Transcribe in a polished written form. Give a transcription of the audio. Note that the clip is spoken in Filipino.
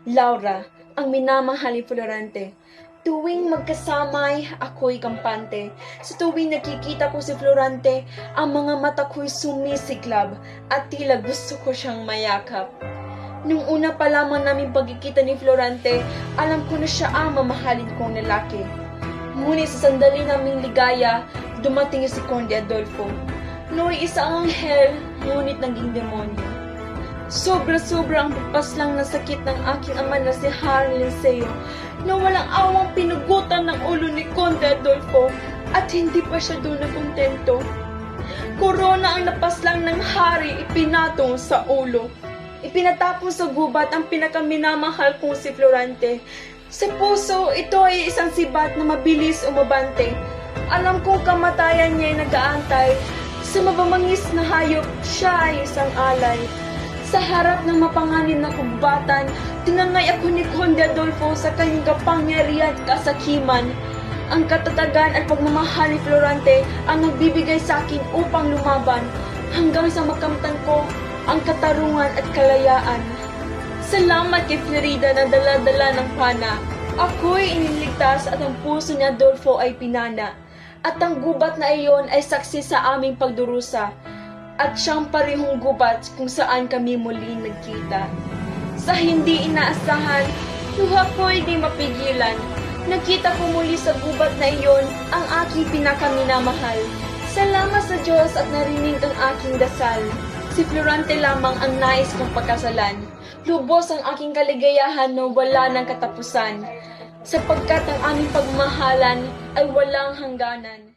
Laura, ang minamahal ni Florante. Tuwing magkasamay, ako'y kampante. Sa tuwing nakikita ko si Florante, ang mga mata ko'y sumisiklab at tila gusto ko siyang mayakap. Nung una pa lamang namin pagkikita ni Florante, alam ko na siya ang mamahalin kong lalaki. Ngunit sa sandali naming ligaya, dumating si Conde Adolfo. Nooy isang anghel, ngunit naging demonyo. Sobra-sobra ang pagpaslang na sakit ng aking ama na si Harry Linceo na walang awang pinugutan ng ulo ni Conde Adolfo at hindi pa siya doon nakontento. Korona ang napaslang ng hari ipinatong sa ulo. Ipinatapon sa gubat ang pinakaminamahal kong si Florante. Sa puso, ito ay isang sibat na mabilis umabante. Alam kong kamatayan niya ay nag-aantay. Sa mabamangis na hayop, siya ay isang alay. Sa harap ng mapanganib na kumbatan, tinangay ako ni Conde Adolfo sa kanyang kapangyarihan at kasakiman. Ang katatagan at pagmamahal ni Florante ang nagbibigay sa akin upang lumaban hanggang sa makamtan ko ang katarungan at kalayaan. Salamat kay Florida na dala-dala ng pana. Ako'y iniligtas at ang puso ni Adolfo ay pinana. At ang gubat na iyon ay saksi sa aming pagdurusa. At siyang parehong gubat kung saan kami muli nagkita. Sa hindi inaasahan, luha ko'y di mapigilan. Nakita ko muli sa gubat na iyon ang aking pinakaminamahal. Salamat sa Diyos at narinig ang aking dasal. Si Florante lamang ang nais kong pagkasalan. Lubos ang aking kaligayahan na wala ng katapusan. Sapagkat ang aming pagmahalan ay walang hangganan.